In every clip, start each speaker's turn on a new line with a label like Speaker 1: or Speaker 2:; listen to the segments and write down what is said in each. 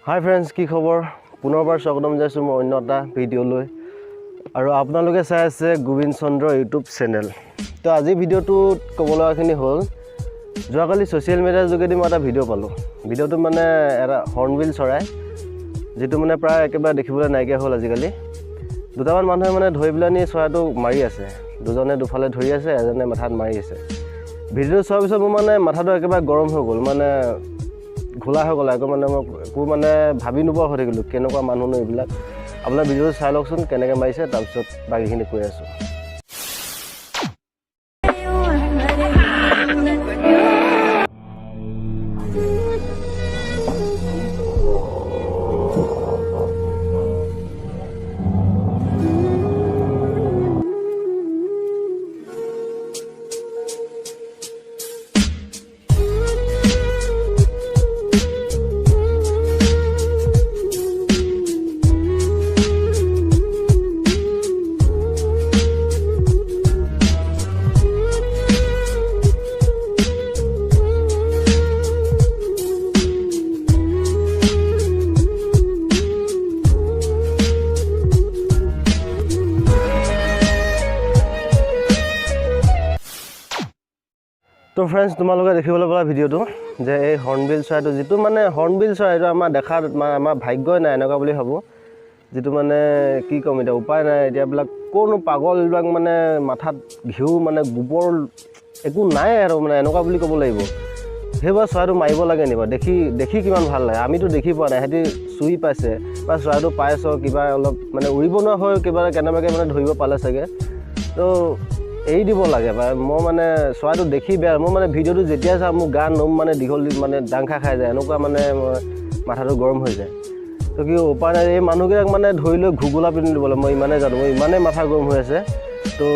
Speaker 1: Hi friends की खबर पुनर्बार स्वागतम जाइছোঁ মই অন্য এটা ভিডিঅ'লৈ আৰু আপোনালোকে চাই আছে গোবিন চন্দ্ৰ ইউটিউব চেনেল। তো আজি ভিডিঅ'টোত ক'বলগাখিনি হ'ল যোৱাকালি ছ'চিয়েল মিডিয়াৰ যোগেদি মই এটা ভিডিঅ' পালোঁ। ভিডিঅ'টো মানে এটা হৰ্ণবিল চৰাই যেটো মানে প্ৰায় একেবাৰে দেখিবলৈ নাইকিয়া হ'ল আজিকালি। দুটামান মানুহে মানে ধৰি পেলাই নি চৰাইটো মাৰি আছে, দুজনে দুফালে ধৰি আছে, এজনে মাথাত মাৰি আছে। ভিডিঅ'টো চোৱাৰ পিছত মোৰ মানে মাথাটো একেবাৰে গৰম হৈ গ'ল, মানে ঘোলা হৈ গ'ল। আকৌ মানে মই একো মানে ভাবি নোপোৱা হৈ থাকিলোঁ কেনেকুৱা মানুহ এইবিলাক। আপোনাৰ ভিডিঅ'টো চাই লওকচোন কেনেকৈ মাৰিছে, তাৰপিছত বাকীখিনি কৈ আছোঁ। তো ফ্ৰেণ্ডছ, তোমালোকে দেখিবলৈ পোৱা ভিডিঅ'টো যে এই হৰ্ণবিল চৰাইটো, যিটো মানে হৰ্ণবিল চৰাইটো আমাৰ দেখাত আমাৰ ভাগ্যই নাই এনেকুৱা বুলি ভাবোঁ। যিটো মানে কি ক'ম এতিয়া, উপায় নাই। এতিয়াবিলাক কোনো পাগল এইবিলাক মানে মাথাত ঘিউ মানে গোবৰ একো নাই আৰু মানে এনেকুৱা বুলি ক'ব লাগিব। সেইবাৰ চৰাইটো মাৰিব লাগে নিবা, দেখি কিমান ভাল লাগে। আমিতো দেখি পোৱা নাই, সিহঁতি চুই পাইছে বা চৰাইটো পাইছ কিবা অলপ মানে উৰিব নোৱাৰা হৈ কিবা কেনেবাকৈ মানে ধৰিব পালে চাগে। তো এৰি দিব লাগে। বা মই মানে চৰাইটো দেখি বেয়া, মই মানে ভিডিঅ'টো যেতিয়া চাওঁ মোৰ গা নোম মানে দীঘল মানে ডাংখা খাই যায়, এনেকুৱা মানে মই মাথাটো গৰম হৈ যায়। তো কি উপায় নাই, এই মানুহবিলাক মানে ধৰি লৈ ঘুগুলা পিন্ধি দিবলৈ মই ইমানেই জানো, মই ইমানেই মাথা গৰম হৈ আছে। তো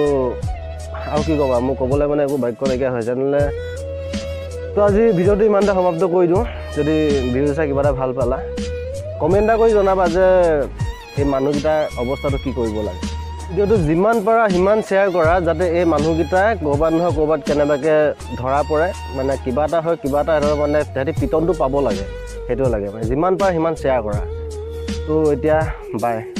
Speaker 1: আৰু কি ক'বা, মোক ক'বলৈ মানে একো বাক্য নাইকিয়া হৈছে। তেনেহ'লে তো আজি ভিডিঅ'টো ইমানতে সমাপ্ত কৰি দিওঁ। যদি ভিডিঅ' চাই কিবা এটা ভাল পালা কমেণ্ট এটা কৰি জনাবা যে এই মানুহকেইটাৰ অৱস্থাটো কি কৰিব লাগে। ভিডিঅ'টো যিমান পাৰা সিমান শ্বেয়াৰ কৰা, যাতে এই মানুহকেইটাই ক'ৰবাত নহয় ক'ৰবাত কেনেবাকৈ ধৰা পৰে, মানে কিবা এটা হয় কিবা এটা সিহঁতৰ মানে সিহঁতি পিটনটো পাব লাগে, সেইটোৱে লাগে। মানে যিমান পাৰা সিমান শ্বেয়াৰ কৰা। তো এতিয়া বাই।